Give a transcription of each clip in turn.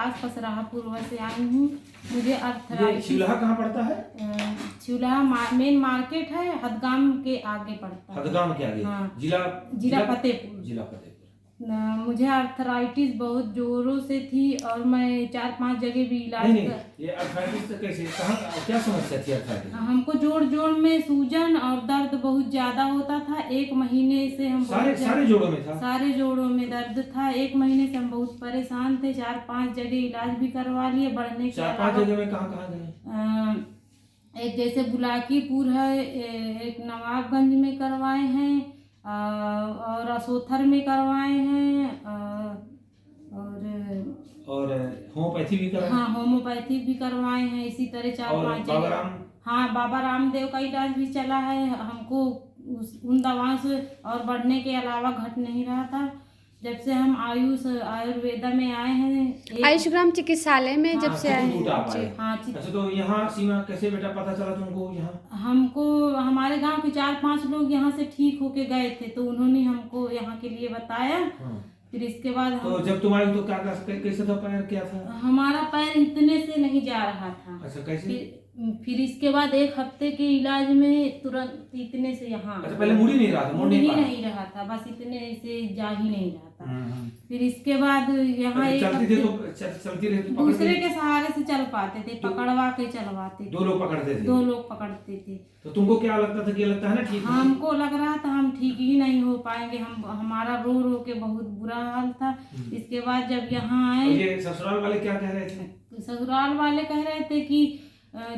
पास पसराहपुर से आई हूँ। मुझे ये अर्थराइटिस। शिवलाहा कहाँ पड़ता है? शिवलाहा मेन मार्केट है, हदगाम के आगे पड़ता है। हदगाम के आगे? हाँ। जिला फतेहपुर। जिला फतेहपुर। मुझे अर्थराइटिस बहुत जोरों से थी और मैं 4-5 जगह भी इलाज नहीं, ये अर्थराइटिस तो कैसे, कहाँ, क्या समस्या थी अर्थराइटिस? हमको जोड़ में सूजन और दर्द बहुत ज्यादा होता था। 1 महीने से हम सारे जोड़ों में था? सारे जोड़ों में दर्द था। 1 महीने से हम बहुत परेशान थे। 4-5 जगह इलाज भी करवा लिए। बढ़ने के 4-5 जगह में कहाँ गए? एक जैसे बुलाकीपुर है, एक नवाबगंज में करवाए हैं, और असोथर में करवाए हैं, और होम्योपैथी भी करवाए? हाँ, होम्योपैथी भी करवाए हैं। इसी तरह 4-5 जगह। हाँ, बाबा रामदेव का इलाज भी चला है। हमको उन दवाओं से और बढ़ने के अलावा घट नहीं रहा था। जब से हम आयुर्वेदा में आए हैं, आयुष्ग्राम चिकित्सालय में जब से आए हैं। हाँ, अच्छा, तो यहाँ सीमा कैसे बेटा पता चला तुमको? यहाँ हमको हमारे गांव के 4-5 लोग यहाँ से ठीक होके गए थे, तो उन्होंने हमको यहाँ के लिए बताया। फिर इसके बाद तो जब तुम आई तो क्या कैसे था, पैर क्या था? हमारा पैर इतने से नहीं जा रहा था। अच्छा, कैसे? फिर इसके बाद 1 हफ्ते के इलाज में तुरंत इतने से यहाँ। अच्छा, पहले मुड़ ही नहीं रहा था? मुड़ ही नहीं रहा था, बस इतने से जा ही नहीं रहा था। फिर इसके बाद यहाँ चलती रही तो दूसरे के सहारे से चल पाते थे, पकड़वा के चलवाते थे। 2 लोग पकड़ते थे? 2 लोग पकड़ते थे। तो तुमको क्या लगता था कि लगता है ना ठीक? हमको लग रहा था हम ठीक ही नहीं हो पाएंगे। हमारा रो रो के बहुत बुरा हाल था। इसके बाद जब यहाँ आए, ये ससुराल वाले क्या कह रहे थे? ससुराल वाले कह रहे थे कि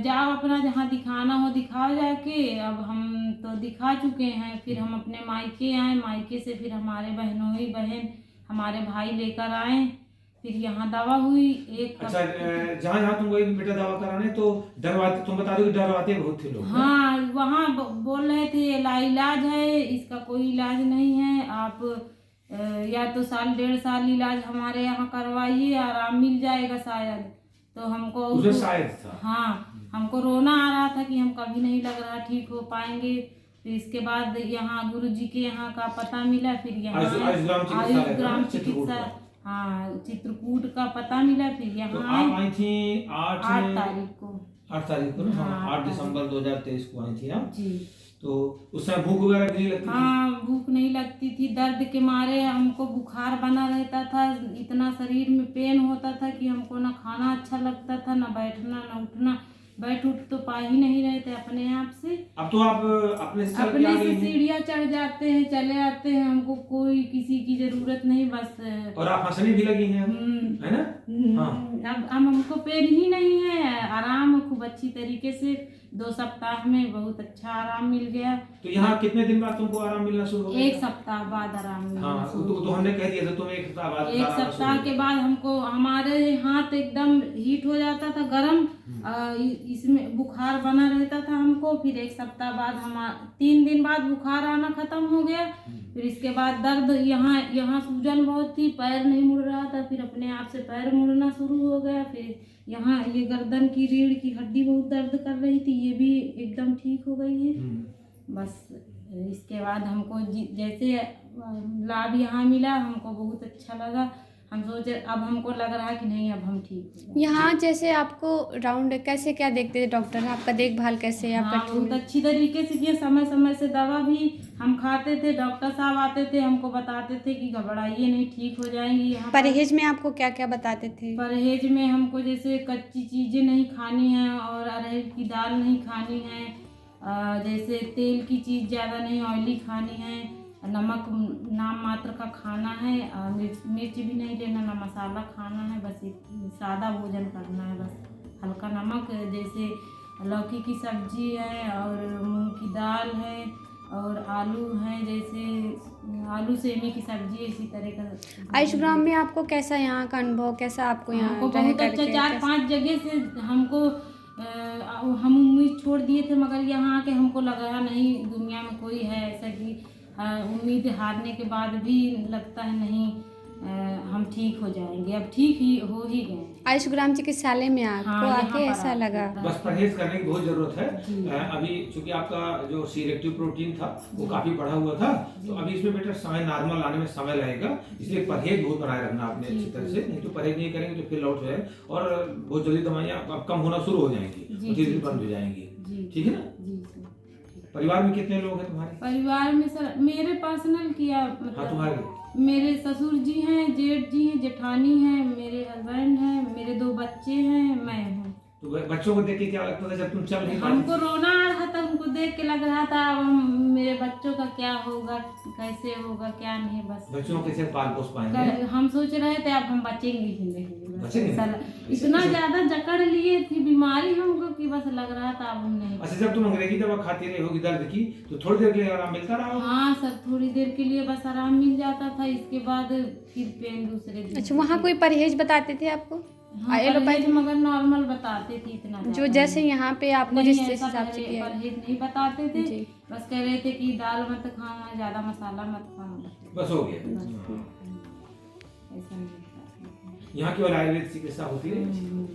जाओ अपना जहाँ दिखाना हो दिखाओ जाके। अब हम तो दिखा चुके हैं। फिर हम अपने मायके आए, मायके से फिर हमारे बहनोई बहन हमारे भाई लेकर आए। फिर यहाँ दवा हुई एक। अच्छा, जहाँ तुम गई बेटा दवा कराने तो डरवाते, तुम बता दो कि डरवाते बहुत थे लोग? हाँ, वहाँ बोल रहे थे ये लाइलाज है, इसका कोई इलाज नहीं है। आप या तो 1.5 साल इलाज हमारे यहाँ करवाइए, आराम मिल जाएगा शायद। तो हमको शायद था। हाँ, हमको रोना आ रहा था कि हम कभी नहीं लग रहा ठीक हो पाएंगे। फिर इसके बाद यहाँ गुरुजी के यहाँ का पता मिला। फिर यहाँ आयुष्ग्राम चिकित्सा, हाँ, चित्रकूट का पता मिला। फिर यहाँ आप आई थी 8 तारीख को। 8 तारीख को ना? हाँ, 8 दिसंबर 2023 को आई थी आप जी। तो उस समय भूख वगैरह नहीं लगती? हाँ, भूख नहीं लगती थी। दर्द के मारे हमको बुखार बना रहता था। इतना शरीर में पेन होता था कि हमको ना खाना अच्छा लगता था, ना बैठना ना उठना। बैठ उठ तो पा ही नहीं रहे थे अपने आप से। अब तो आप अपने से सीढ़ियाँ चढ़ जाते हैं, चले आते हैं। हमको कोई किसी की जरूरत नहीं, बस। और आप हंसने भी लगी हैं, है ना? हाँ। अब हमको पेन ही नहीं है। आराम खूब अच्छी तरीके से 2 सप्ताह में बहुत अच्छा आराम मिल गया। तो यहाँ कितने दिन बाद तुमको आराम मिलना शुरू हो गया? 1 सप्ताह बाद आराम मिलना शुरू। तो हमने कह दिया था तुम्हें 1 सप्ताह बाद। 1 सप्ताह के बाद हमको हमारे हाथ एकदम हीट हो जाता था, गर्म। इसमें बुखार बना रहता था हमको। फिर 1 सप्ताह बाद 3 दिन बाद बुखार आना खत्म हो गया। फिर इसके बाद दर्द, यहाँ सूजन बहुत थी, पैर नहीं मुड़ रहा था। फिर अपने आप से पैर मुड़ना शुरू हो गया। फिर यहाँ ये गर्दन की रीढ़ की हड्डी बहुत दर्द कर रही थी, ये भी एकदम ठीक हो गई है। बस इसके बाद हमको जैसे लाभ यहाँ मिला, हमको बहुत अच्छा लगा। हम सोचे अब हमको लग रहा है कि नहीं, अब हम ठीक। यहाँ जैसे आपको राउंड कैसे क्या देखते थे डॉक्टर? आपका देखभाल कैसे? हाँ, बहुत अच्छी तरीके से किया। समय समय से दवा भी हम खाते थे। डॉक्टर साहब आते थे, हमको बताते थे कि घबराइए नहीं, ठीक हो जाएंगी। यहाँ परहेज में आपको क्या क्या बताते थे? परहेज में हमको जैसे कच्ची चीज़ें नहीं खानी है, और अरहर की दाल नहीं खानी है, जैसे तेल की चीज़ ज़्यादा नहीं, ऑयली खानी है, नमक नाम मात्र का खाना है, मिर्च भी नहीं लेना, ना मसाला खाना है, बस सादा भोजन करना है, बस हल्का नमक। जैसे लौकी की सब्जी है, और मूंग की दाल है, और आलू है, जैसे आलू सेमी की सब्जी, इसी तरह का। आयुष्ग्राम में आपको कैसा यहाँ का अनुभव, कैसा आपको यहाँ बहुत अच्छा। 4-5 जगह से हमको हम उम्मीद छोड़ दिए थे, मगर यहाँ आके हमको लगा नहीं दुनिया में कोई है ऐसा कि उम्मीद हारने के बाद भी लगता है नहीं, हम ठीक हो जाएंगे। अब ठीक ही हो ही गए। आयुष्ग्राम चिकित्सालय में आपको हाँ, यहाँ आके पर ऐसा आके लगा? था। बस परहेज करने की बहुत जरूरत जी। है। अभी चूंकि आपका जो सीरेक्टिव प्रोटीन था वो काफी बढ़ा हुआ था, तो अभी इसमें बेटा समय नॉर्मल आने में समय लगेगा, इसलिए परहेज बहुत बनाए रखना आपने अच्छी तरह से। नहीं तो परहेज नहीं करेंगे तो फिर लौट जाए और बहुत जल्दी दवाइयाँ अब कम होना शुरू हो जाएंगी, धीरे धीरे बंद हो जाएंगी। ठीक है ना? जी सर। परिवार में कितने लोग हैं तुम्हारे? परिवार में सर मेरे पर्सनल किया हाँ, मतलब तुम्हारे मेरे ससुर जी हैं, जेठ जी हैं, जेठानी हैं, मेरे हस्बैंड हैं, मेरे 2 बच्चे हैं, मैं हूँ। तो बच्चों को देख के क्या लगता था जब तुम चल नहीं हमको पाती? रोना आ रहा था, उनको देख के लग रहा था अब मेरे बच्चों का क्या होगा, कैसे होगा, क्या नहीं। बस बच्चों को कैसे पाल पोस पाएंगे? हम सोच रहे थे अब हम बचेंगे ही नहीं, बस बचेंगे ऐसा नहीं? इतना ज्यादा जकड़ लिए थी बीमारी हमको कि बस लग रहा था अब हम नहीं। अच्छा, जब तुम अंग्रेजी दवा खाती रही होगी दर्द की, तो थोड़ी देर के लिए आराम मिलता रहा होगा? हाँ सर, थोड़ी देर के लिए बस आराम मिल जाता था, इसके बाद फिर पेन दूसरे दिन। अच्छा, वहाँ कोई परहेज बताते थे आपको? हाँ, परहेज मगर नॉर्मल बताते थे, इतना जो ज्यादा जैसे यहाँ पे आपको नहीं, जिस ऐसा हिसाब से किया? परहेज नहीं बताते थे। जी। बस कह रहे थे कि दाल मत खाना, ज्यादा मसाला मत खाना, बस हो गया। ऐसा नहीं बताते थे। यहाँ केवल आयुर्वेद चिकित्सा होती है। हम्म।